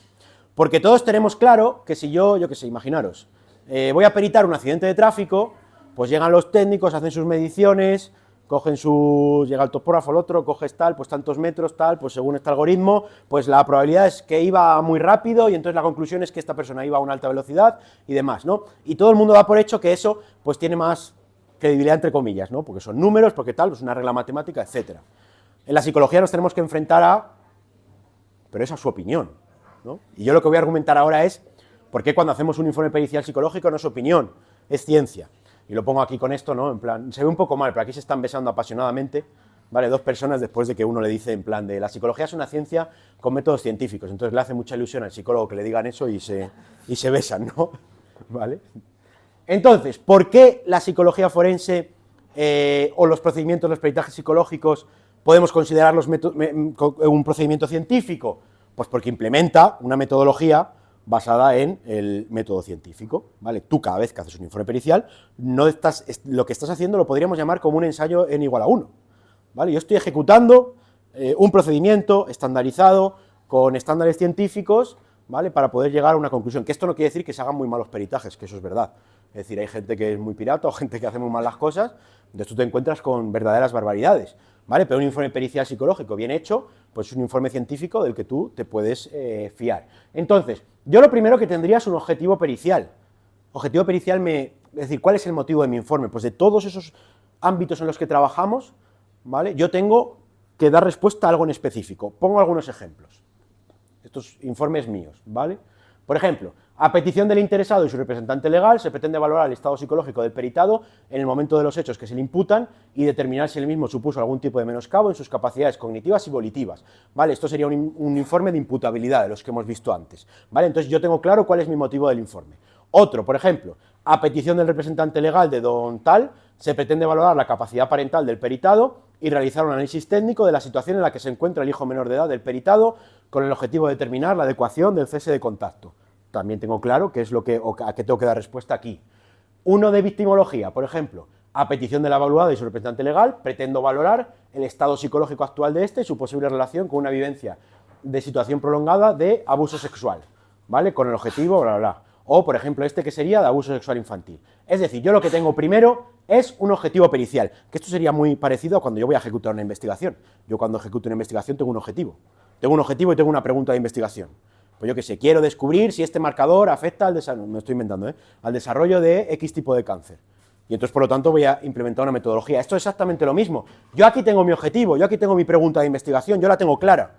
Porque todos tenemos claro que si yo qué sé, imaginaros, voy a peritar un accidente de tráfico, pues llegan los técnicos, hacen sus mediciones, llega el topógrafo, el otro, coges tal, pues tantos metros, tal, pues según este algoritmo, pues la probabilidad es que iba muy rápido y entonces la conclusión es que esta persona iba a una alta velocidad y demás, ¿no? Y todo el mundo da por hecho que eso, pues tiene más credibilidad entre comillas, ¿no? Porque son números, porque tal, pues una regla matemática, etcétera. En la psicología nos tenemos que enfrentar a, pero esa es su opinión, ¿no? Y yo lo que voy a argumentar ahora es por qué cuando hacemos un informe pericial psicológico no es opinión, es ciencia. Y lo pongo aquí con esto, ¿no? En plan, se ve un poco mal, pero aquí se están besando apasionadamente, ¿vale? Dos personas después de que uno le dice en plan de la psicología es una ciencia con métodos científicos. Entonces le hace mucha ilusión al psicólogo que le digan eso y se besan, ¿no? ¿Vale? Entonces, ¿por qué la psicología forense o los procedimientos, los peritajes psicológicos podemos considerarlos un procedimiento científico? Pues porque implementa una metodología basada en el método científico, ¿vale? Tú cada vez que haces un informe pericial, lo que estás haciendo lo podríamos llamar como un ensayo n = 1, ¿vale? Yo estoy ejecutando un procedimiento estandarizado con estándares científicos, ¿vale? Para poder llegar a una conclusión, que esto no quiere decir que se hagan muy malos peritajes, que eso es verdad. Es decir, hay gente que es muy pirata o gente que hace muy mal las cosas, entonces tú te encuentras con verdaderas barbaridades, ¿vale? Pero un informe pericial psicológico bien hecho, pues es un informe científico del que tú te puedes fiar. Entonces, yo lo primero que tendría es un objetivo pericial. Objetivo pericial es decir, ¿cuál es el motivo de mi informe? Pues de todos esos ámbitos en los que trabajamos, ¿vale? Yo tengo que dar respuesta a algo en específico. Pongo algunos ejemplos. Estos informes míos, ¿vale? Por ejemplo, A petición del interesado y su representante legal, se pretende valorar el estado psicológico del peritado en el momento de los hechos que se le imputan y determinar si el mismo supuso algún tipo de menoscabo en sus capacidades cognitivas y volitivas, ¿vale? Esto sería un informe de imputabilidad de los que hemos visto antes, ¿vale? Entonces yo tengo claro cuál es mi motivo del informe. Otro, por ejemplo, a petición del representante legal de don tal, se pretende valorar la capacidad parental del peritado y realizar un análisis técnico de la situación en la que se encuentra el hijo menor de edad del peritado con el objetivo de determinar la adecuación del cese de contacto. También tengo claro qué es lo que, a qué tengo que dar respuesta aquí. Uno de victimología, por ejemplo, a petición del evaluado y su representante legal, pretendo valorar el estado psicológico actual de este y su posible relación con una vivencia de situación prolongada de abuso sexual, ¿vale? Con el objetivo, bla, bla, bla. O, por ejemplo, este que sería de abuso sexual infantil. Es decir, yo lo que tengo primero es un objetivo pericial, que esto sería muy parecido a cuando yo voy a ejecutar una investigación. Yo cuando ejecuto una investigación tengo un objetivo. Tengo un objetivo y tengo una pregunta de investigación. Pues yo qué sé, quiero descubrir si este marcador afecta al desarrollo, me estoy inventando, al desarrollo de X tipo de cáncer. Y entonces, por lo tanto, voy a implementar una metodología. Esto es exactamente lo mismo. Yo aquí tengo mi objetivo, yo aquí tengo mi pregunta de investigación, yo la tengo clara.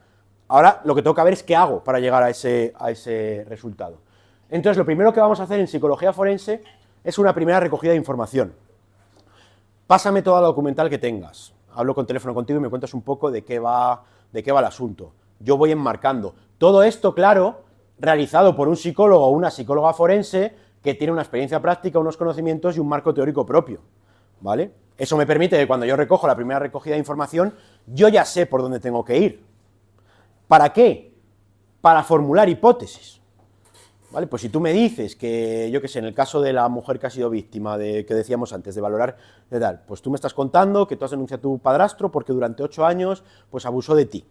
Ahora, lo que tengo que ver es qué hago para llegar a ese resultado. Entonces, lo primero que vamos a hacer en psicología forense es una primera recogida de información. Pásame toda la documental que tengas. Hablo con teléfono contigo y me cuentas un poco de qué va el asunto. Yo voy enmarcando. Todo esto, claro, realizado por un psicólogo o una psicóloga forense que tiene una experiencia práctica, unos conocimientos y un marco teórico propio, ¿vale? Eso me permite que cuando yo recojo la primera recogida de información, yo ya sé por dónde tengo que ir. ¿Para qué? Para formular hipótesis, ¿vale? Pues si tú me dices que, yo qué sé, en el caso de la mujer que ha sido víctima de, que decíamos antes, de valorar, de tal, pues tú me estás contando que tú has denunciado a tu padrastro porque durante 8 años, pues abusó de ti.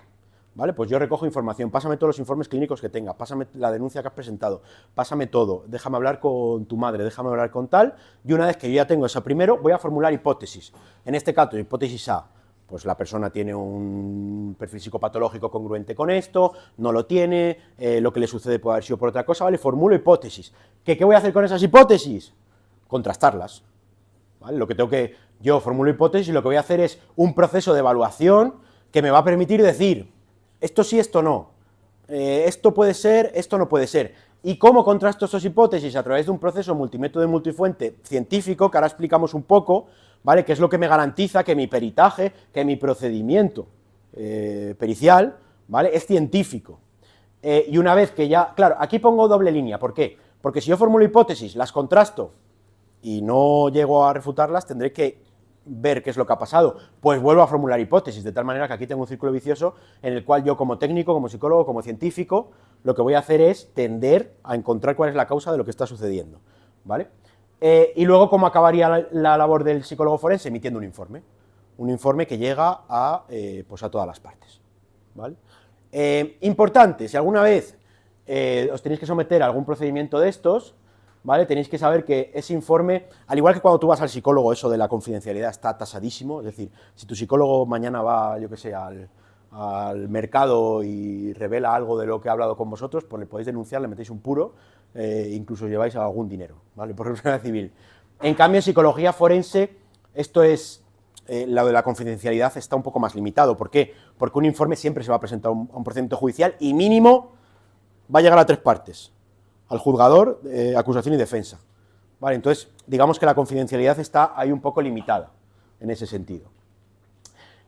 ¿Vale? Pues yo recojo información, pásame todos los informes clínicos que tenga, pásame la denuncia que has presentado, pásame todo, déjame hablar con tu madre, déjame hablar con tal, y una vez que yo ya tengo eso primero, voy a formular hipótesis. En este caso, hipótesis A, pues la persona tiene un perfil psicopatológico congruente con esto, no lo tiene, lo que le sucede puede haber sido por otra cosa, ¿vale? Formulo hipótesis. ¿Qué voy a hacer con esas hipótesis? Contrastarlas, ¿vale? Yo formulo hipótesis y lo que voy a hacer es un proceso de evaluación que me va a permitir decir esto sí, esto no, esto puede ser, esto no puede ser. ¿Y cómo contrasto esas hipótesis? A través de un proceso multimétodo y multifuente científico, que ahora explicamos un poco, ¿vale? Que es lo que me garantiza que mi peritaje, que mi procedimiento pericial, ¿vale? Es científico. Y una vez que ya, claro, aquí pongo doble línea, ¿por qué? Porque si yo formulo hipótesis, las contrasto y no llego a refutarlas, tendré que ver qué es lo que ha pasado, pues vuelvo a formular hipótesis, de tal manera que aquí tengo un círculo vicioso en el cual yo como técnico, como psicólogo, como científico, lo que voy a hacer es tender a encontrar cuál es la causa de lo que está sucediendo, ¿vale? Y luego, ¿cómo acabaría la labor del psicólogo forense? Emitiendo un informe que llega pues a todas las partes, ¿vale? Importante, si alguna vez os tenéis que someter a algún procedimiento de estos, ¿vale? Tenéis que saber que ese informe, al igual que cuando tú vas al psicólogo, eso de la confidencialidad está tasadísimo, es decir, si tu psicólogo mañana va, yo qué sé, al mercado y revela algo de lo que ha hablado con vosotros, pues le podéis denunciar, le metéis un puro, incluso lleváis algún dinero, ¿vale? Por responsabilidad civil. En cambio, en psicología forense, esto es, lo de la confidencialidad está un poco más limitado. ¿Por qué? Porque un informe siempre se va a presentar a un procedimiento judicial y mínimo va a llegar a 3 partes. Al juzgador, acusación y defensa, ¿vale? Entonces, digamos que la confidencialidad está ahí un poco limitada, en ese sentido.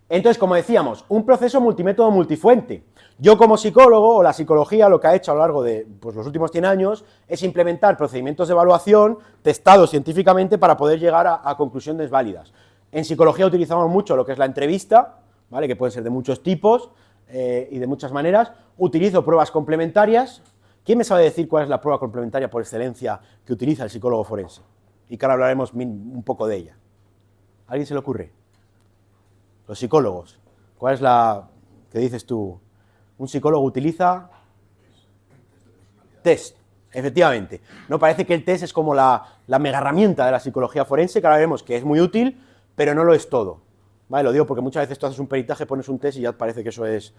Entonces, como decíamos, un proceso multimétodo multifuente. Yo como psicólogo, o la psicología, lo que ha hecho a lo largo de pues, los últimos 100 años, es implementar procedimientos de evaluación testados científicamente para poder llegar a conclusiones válidas. En psicología utilizamos mucho lo que es la entrevista, ¿vale? Que puede ser de muchos tipos y de muchas maneras. Utilizo pruebas complementarias. ¿Quién me sabe decir cuál es la prueba complementaria por excelencia que utiliza el psicólogo forense? Y que ahora hablaremos un poco de ella. ¿A alguien se le ocurre? Los psicólogos. ¿Cuál es la que dices tú? Un psicólogo utiliza test, efectivamente. No parece que el test es como la mega herramienta de la psicología forense, que ahora veremos que es muy útil, pero no lo es todo. Vale, lo digo porque muchas veces tú haces un peritaje, pones un test y ya parece que eso es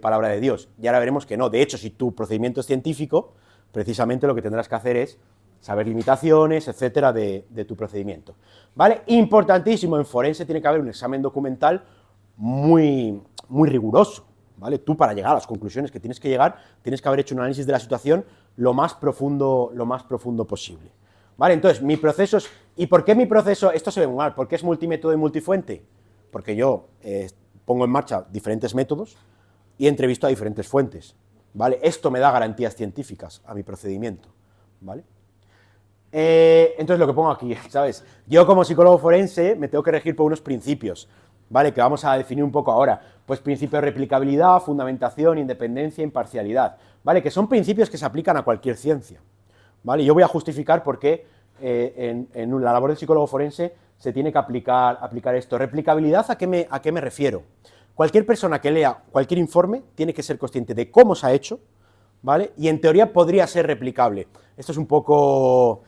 palabra de Dios. Y ahora veremos que no. De hecho, si tu procedimiento es científico, precisamente lo que tendrás que hacer es saber limitaciones, etcétera, de tu procedimiento. ¿Vale? Importantísimo, en forense tiene que haber un examen documental muy riguroso, ¿vale? Tú, para llegar a las conclusiones que tienes que llegar, tienes que haber hecho un análisis de la situación lo más profundo posible, ¿vale? Entonces, mi proceso es... ¿Y por qué mi proceso? Esto se ve muy mal. ¿Por qué es multimétodo y multifuente? Porque yo pongo en marcha diferentes métodos y entrevisto a diferentes fuentes, ¿vale? Esto me da garantías científicas a mi procedimiento, ¿vale? Entonces, lo que pongo aquí, ¿sabes? Yo, como psicólogo forense, me tengo que regir por unos principios, ¿vale? Que vamos a definir un poco ahora. Pues principio de replicabilidad, fundamentación, independencia, imparcialidad, ¿vale? Que son principios que se aplican a cualquier ciencia, ¿vale? Yo voy a justificar por qué en la labor del psicólogo forense se tiene que aplicar esto. Replicabilidad, ¿a qué me refiero? Cualquier persona que lea cualquier informe tiene que ser consciente de cómo se ha hecho, ¿vale? Y en teoría podría ser replicable. Esto es un poco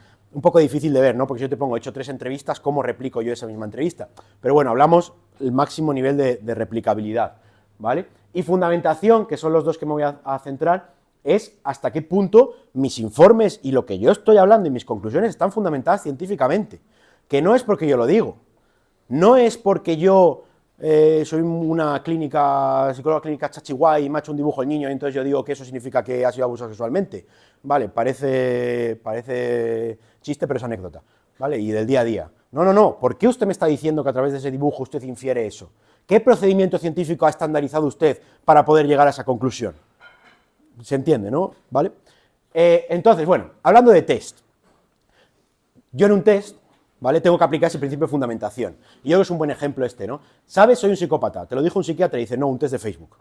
difícil de ver, ¿no? Porque si yo te pongo, he hecho 3 entrevistas, ¿cómo replico yo esa misma entrevista? Pero bueno, hablamos el máximo nivel de replicabilidad, ¿vale? Y fundamentación, que son los dos que me voy a centrar, es hasta qué punto mis informes y lo que yo estoy hablando y mis conclusiones están fundamentadas científicamente. Que no es porque yo lo digo, no es porque yo soy una psicóloga clínica chachiguay y me ha hecho un dibujo el niño y entonces yo digo que eso significa que ha sido abusado sexualmente. Vale, parece chiste, pero es anécdota, ¿vale? Y del día a día. No, ¿por qué usted me está diciendo que a través de ese dibujo usted infiere eso? ¿Qué procedimiento científico ha estandarizado usted para poder llegar a esa conclusión? ¿Se entiende, no? ¿Vale? Entonces, bueno, hablando de test. Yo en un test, ¿vale? Tengo que aplicar ese principio de fundamentación. Y yo creo que es un buen ejemplo este, ¿no? ¿Sabes? Soy un psicópata. Te lo dijo un psiquiatra y dice, no, un test de Facebook.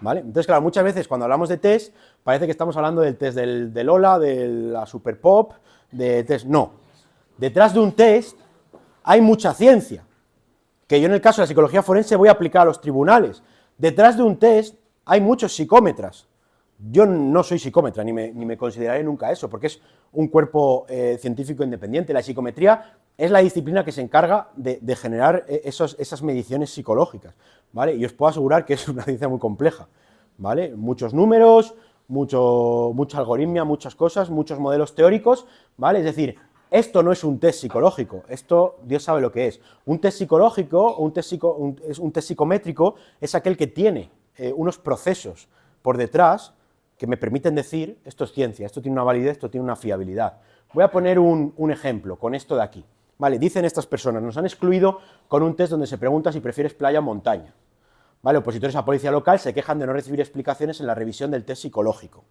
¿Vale? Entonces, claro, muchas veces cuando hablamos de test, parece que estamos hablando del test del Lola, de la Super Pop, de test... No. Detrás de un test hay mucha ciencia, que yo en el caso de la psicología forense voy a aplicar a los tribunales. Detrás de un test hay muchos psicómetras. Yo no soy psicómetra, ni me consideraré nunca eso, porque es un cuerpo científico independiente. La psicometría es la disciplina que se encarga de generar esas mediciones psicológicas, ¿vale? Y os puedo asegurar que es una ciencia muy compleja, ¿vale? Muchos números, mucha algoritmia, muchas cosas, muchos modelos teóricos, ¿vale? Es decir, esto no es un test psicológico, esto Dios sabe lo que es. Un test psicológico, un test psicométrico, es aquel que tiene unos procesos por detrás que me permiten decir, esto es ciencia, esto tiene una validez, esto tiene una fiabilidad. Voy a poner un ejemplo con esto de aquí. Vale, dicen estas personas, nos han excluido con un test donde se pregunta si prefieres playa o montaña. Vale, opositores a policía local se quejan de no recibir explicaciones en la revisión del test psicológico.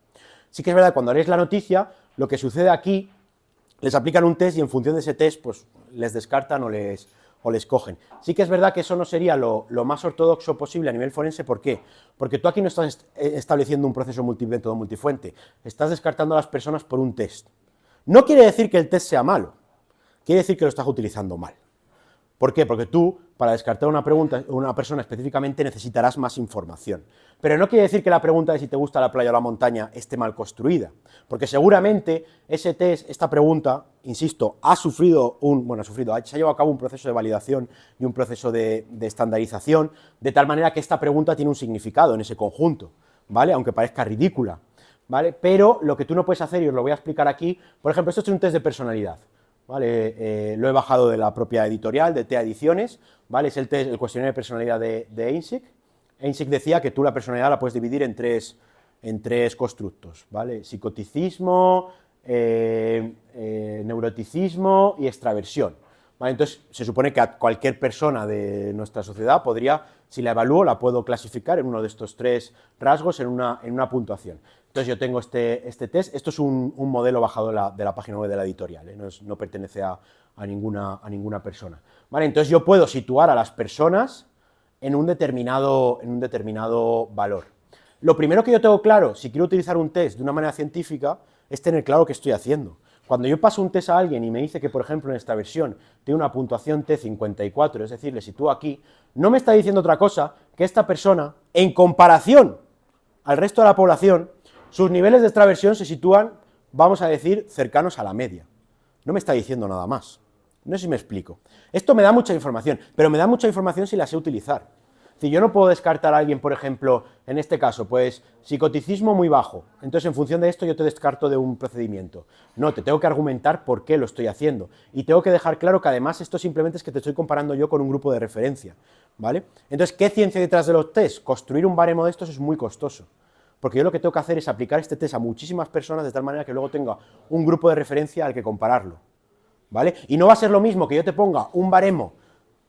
Sí que es verdad, cuando lees la noticia, lo que sucede aquí, les aplican un test y en función de ese test, pues les descartan o les cogen. Sí que es verdad que eso no sería lo más ortodoxo posible a nivel forense. ¿Por qué? Porque tú aquí no estás estableciendo un proceso multimétodo multifuente, estás descartando a las personas por un test. No quiere decir que el test sea malo, quiere decir que lo estás utilizando mal. ¿Por qué? Porque tú, para descartar una persona específicamente, necesitarás más información. Pero no quiere decir que la pregunta de si te gusta la playa o la montaña esté mal construida, porque seguramente ese test, esta pregunta, insisto, se ha llevado a cabo un proceso de validación y un proceso de estandarización, de tal manera que esta pregunta tiene un significado en ese conjunto, ¿vale? Aunque parezca ridícula, ¿vale? Pero lo que tú no puedes hacer, y os lo voy a explicar aquí, por ejemplo, esto es un test de personalidad. ¿Vale? Lo he bajado de la propia editorial, de TEA Ediciones, ¿vale? Es el cuestionario de personalidad de EINSIC. EINSIC decía que tú la personalidad la puedes dividir en tres constructos, ¿vale? Psicoticismo, neuroticismo y extraversión, ¿vale? Entonces, se supone que a cualquier persona de nuestra sociedad podría, si la evalúo, la puedo clasificar en uno de estos 3 rasgos en una puntuación. Entonces yo tengo este test, esto es un modelo bajado de la página web de la editorial, no pertenece a ninguna persona. ¿Vale? Entonces yo puedo situar a las personas en un determinado valor. Lo primero que yo tengo claro, si quiero utilizar un test de una manera científica, es tener claro qué estoy haciendo. Cuando yo paso un test a alguien y me dice que, por ejemplo, en esta versión tiene una puntuación T54, es decir, le sitúo aquí, no me está diciendo otra cosa que esta persona, en comparación al resto de la población, sus niveles de extraversión se sitúan, vamos a decir, cercanos a la media. No me está diciendo nada más. No sé si me explico. Esto me da mucha información, pero me da mucha información si la sé utilizar. Si yo no puedo descartar a alguien, por ejemplo, en este caso, pues psicoticismo muy bajo, entonces en función de esto yo te descarto de un procedimiento. No, te tengo que argumentar por qué lo estoy haciendo. Y tengo que dejar claro que además esto simplemente es que te estoy comparando yo con un grupo de referencia, ¿vale? Entonces, ¿qué ciencia hay detrás de los test? Construir un baremo de estos es muy costoso. Porque yo lo que tengo que hacer es aplicar este test a muchísimas personas de tal manera que luego tenga un grupo de referencia al que compararlo, ¿vale? Y no va a ser lo mismo que yo te ponga un baremo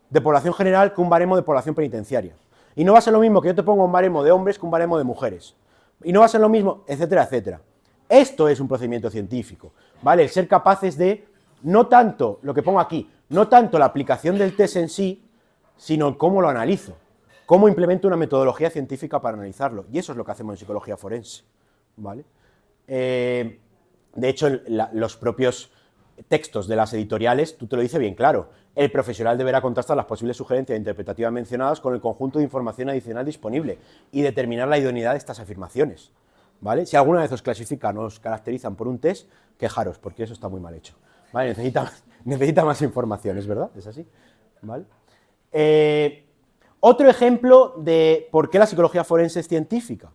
de población general que un baremo de población penitenciaria. Y no va a ser lo mismo que yo te ponga un baremo de hombres que un baremo de mujeres. Y no va a ser lo mismo, etcétera, etcétera. Esto es un procedimiento científico, ¿vale? El ser capaces de, no tanto, lo que pongo aquí, no tanto la aplicación del test en sí, sino cómo lo analizo. Cómo implemento una metodología científica para analizarlo. Y eso es lo que hacemos en psicología forense, ¿vale? De hecho, los propios textos de las editoriales, tú te lo dices bien claro. El profesional deberá contrastar las posibles sugerencias interpretativas mencionadas con el conjunto de información adicional disponible y determinar la idoneidad de estas afirmaciones, ¿vale? Si alguna vez os clasifican o os caracterizan por un test, quejaros, porque eso está muy mal hecho, ¿vale? Necesita más información, ¿es verdad? ¿Es así? ¿Vale? Otro ejemplo de por qué la psicología forense es científica,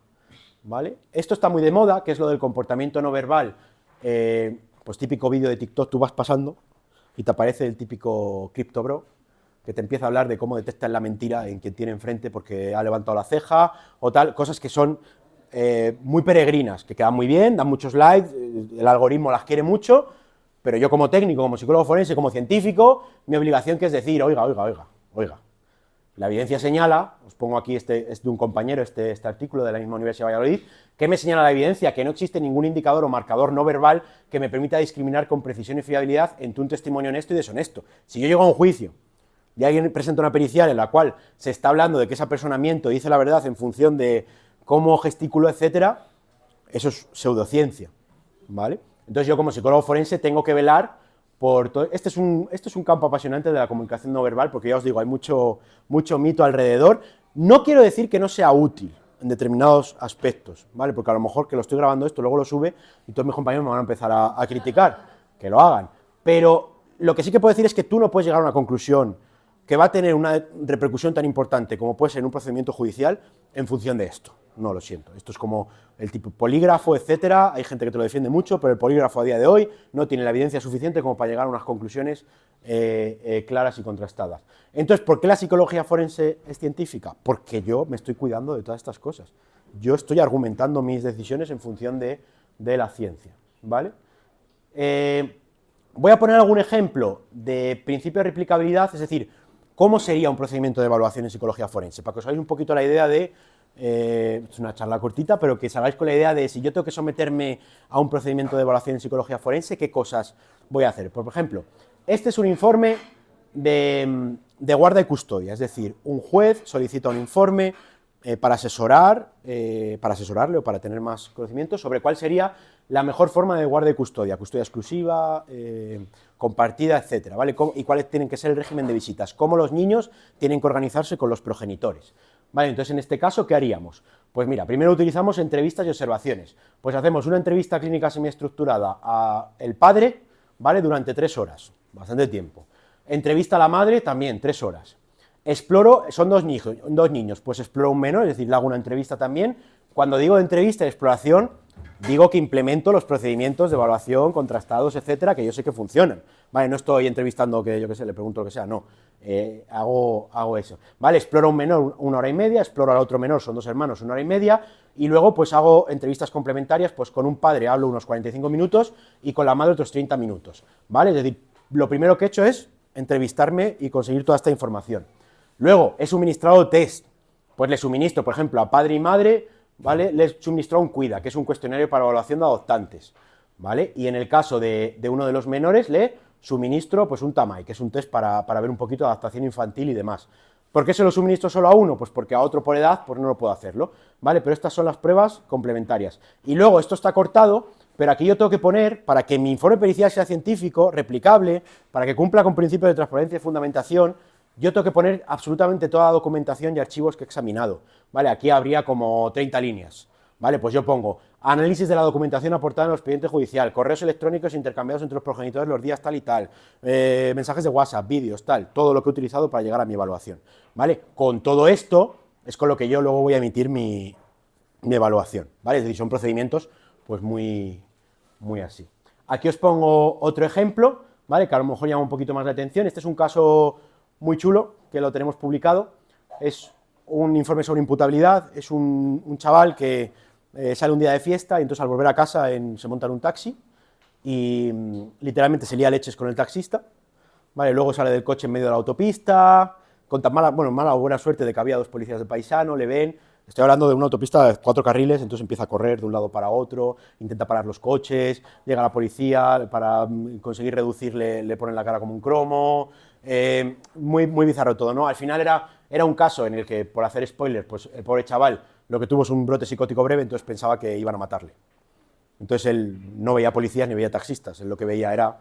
¿vale? Esto está muy de moda, que es lo del comportamiento no verbal, pues típico vídeo de TikTok, tú vas pasando y te aparece el típico Crypto Bro, que te empieza a hablar de cómo detectas la mentira en quien tiene enfrente porque ha levantado la ceja o tal, cosas que son muy peregrinas, que quedan muy bien, dan muchos likes, el algoritmo las quiere mucho, pero yo como técnico, como psicólogo forense, como científico, mi obligación que es decir, oiga, la evidencia señala, os pongo aquí, es de un compañero, este artículo de la misma Universidad de Valladolid, ¿qué me señala la evidencia? Que no existe ningún indicador o marcador no verbal que me permita discriminar con precisión y fiabilidad entre un testimonio honesto y deshonesto. Si yo llego a un juicio y alguien presenta una pericial en la cual se está hablando de que esa persona miente o dice la verdad en función de cómo gesticuló, etcétera, eso es pseudociencia, ¿vale? Entonces yo como psicólogo forense tengo que velar por todo. Este es un campo apasionante de la comunicación no verbal, porque ya os digo, hay mucho mito alrededor. No quiero decir que no sea útil en determinados aspectos, ¿vale? Porque a lo mejor que lo estoy grabando esto, luego lo sube y todos mis compañeros me van a empezar a criticar, que lo hagan. Pero lo que sí que puedo decir es que tú no puedes llegar a una conclusión que va a tener una repercusión tan importante como puede ser en un procedimiento judicial en función de esto. No, lo siento. Esto es como el tipo polígrafo, etcétera. Hay gente que te lo defiende mucho, pero el polígrafo a día de hoy no tiene la evidencia suficiente como para llegar a unas conclusiones claras y contrastadas. Entonces, ¿por qué la psicología forense es científica? Porque yo me estoy cuidando de todas estas cosas. Yo estoy argumentando mis decisiones en función de la ciencia, ¿vale? Voy a poner algún ejemplo de principio de replicabilidad, es decir, cómo sería un procedimiento de evaluación en psicología forense, para que os hagáis un poquito la idea de, es una charla cortita, pero que os hagáis con la idea de si yo tengo que someterme a un procedimiento de evaluación en psicología forense, qué cosas voy a hacer. Por ejemplo, este es un informe de guarda y custodia, es decir, un juez solicita un informe para asesorarle o para tener más conocimiento sobre cuál sería la mejor forma de guarda y custodia exclusiva, compartida, etcétera, ¿vale? Y cuáles tienen que ser el régimen de visitas, cómo los niños tienen que organizarse con los progenitores, ¿vale? Entonces, en este caso, ¿qué haríamos? Pues mira, primero utilizamos entrevistas y observaciones, pues hacemos una entrevista clínica semiestructurada al padre, ¿vale? Durante 3 horas, bastante tiempo. Entrevista a la madre, también 3 horas. Exploro, son dos niños, pues exploro un menor, es decir, le hago una entrevista también. Cuando digo de entrevista y exploración, digo que implemento los procedimientos de evaluación, contrastados, etcétera, que yo sé que funcionan. Vale, no estoy entrevistando que yo qué sé, le pregunto lo que sea, no. Hago eso. Vale, exploro a un menor 1 hora y media, exploro al otro menor, son 2 hermanos, 1 hora y media, y luego pues hago entrevistas complementarias, pues con un padre hablo unos 45 minutos y con la madre otros 30 minutos. Vale, es decir, lo primero que he hecho es entrevistarme y conseguir toda esta información. Luego, he suministrado test, pues le suministro, por ejemplo, a padre y madre, ¿vale? Les suministro un CUIDA, que es un cuestionario para evaluación de adoptantes, ¿vale? Y en el caso de uno de los menores, le suministro pues un TAMAI, que es un test para ver un poquito de adaptación infantil y demás. ¿Por qué se lo suministro solo a uno? Pues porque a otro por edad pues no lo puedo hacerlo, ¿vale? Pero estas son las pruebas complementarias. Y luego, esto está cortado, pero aquí yo tengo que poner, para que mi informe pericial sea científico, replicable, para que cumpla con principios de transparencia y fundamentación, yo tengo que poner absolutamente toda la documentación y archivos que he examinado, ¿vale? Aquí habría como 30 líneas, ¿vale? Pues yo pongo análisis de la documentación aportada en el expediente judicial, correos electrónicos intercambiados entre los progenitores los días tal y tal, mensajes de WhatsApp, vídeos, tal, todo lo que he utilizado para llegar a mi evaluación, ¿vale? Con todo esto, es con lo que yo luego voy a emitir mi evaluación, ¿vale? Es decir, son procedimientos pues muy así. Aquí os pongo otro ejemplo, ¿vale? Que a lo mejor llama un poquito más la atención. Este es un caso muy chulo, que lo tenemos publicado. Es un informe sobre imputabilidad. Es un chaval que sale un día de fiesta y entonces al volver a casa se monta en un taxi y literalmente se lía leches con el taxista, ¿vale? Luego sale del coche en medio de la autopista, con tan mala o buena suerte de que había dos policías de paisano, le ven. Estoy hablando de una autopista de 4 carriles, entonces empieza a correr de un lado para otro, intenta parar los coches, llega la policía, para conseguir reducirle, le ponen la cara como un cromo, muy bizarro todo, ¿no? Al final era un caso en el que, por hacer spoilers, pues el pobre chaval lo que tuvo es un brote psicótico breve, entonces pensaba que iban a matarle. Entonces él no veía policías ni veía taxistas, él lo que veía era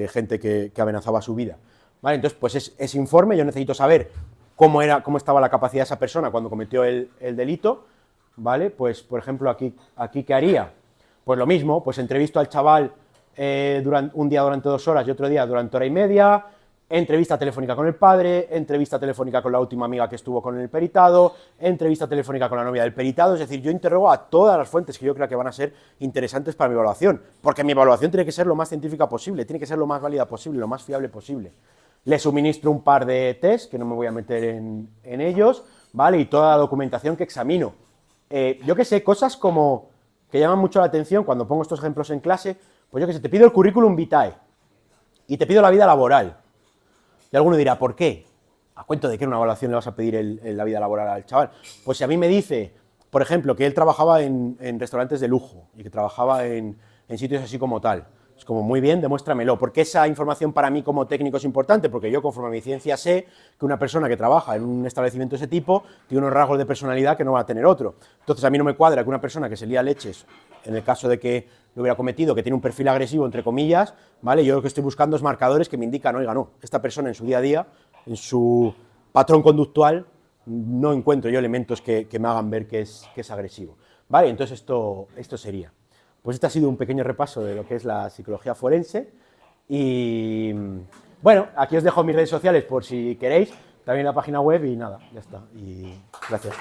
gente que amenazaba su vida. ¿Vale? Entonces, pues ese informe, yo necesito saber cómo estaba la capacidad de esa persona cuando cometió el delito, ¿vale? Pues, por ejemplo, aquí ¿qué haría? Pues lo mismo, pues entrevisto al chaval un día durante 2 horas y otro día durante 1 hora y media, entrevista telefónica con el padre, entrevista telefónica con la última amiga que estuvo con el peritado, entrevista telefónica con la novia del peritado, es decir, yo interrogo a todas las fuentes que yo creo que van a ser interesantes para mi evaluación, porque mi evaluación tiene que ser lo más científica posible, tiene que ser lo más válida posible, lo más fiable posible. Le suministro un par de test, que no me voy a meter en ellos, ¿vale? Y toda la documentación que examino. Yo qué sé, cosas como que llaman mucho la atención cuando pongo estos ejemplos en clase, pues yo qué sé, te pido el currículum vitae y te pido la vida laboral. Y alguno dirá, ¿por qué? ¿A cuento de qué en una evaluación le vas a pedir la vida laboral al chaval? Pues si a mí me dice, por ejemplo, que él trabajaba en restaurantes de lujo y que trabajaba en sitios así como tal, es como, muy bien, demuéstramelo. ¿Por qué esa información para mí como técnico es importante? Porque yo, conforme a mi ciencia, sé que una persona que trabaja en un establecimiento de ese tipo tiene unos rasgos de personalidad que no va a tener otro. Entonces, a mí no me cuadra que una persona que se lía leches, en el caso de que lo hubiera cometido, que tiene un perfil agresivo, entre comillas, ¿vale? Yo lo que estoy buscando es marcadores que me indican, oiga, no, esta persona en su día a día, en su patrón conductual, no encuentro yo elementos que me hagan ver que es agresivo, ¿vale? Entonces, esto sería. Pues este ha sido un pequeño repaso de lo que es la psicología forense y, bueno, aquí os dejo mis redes sociales por si queréis, también la página web y nada, ya está, y gracias.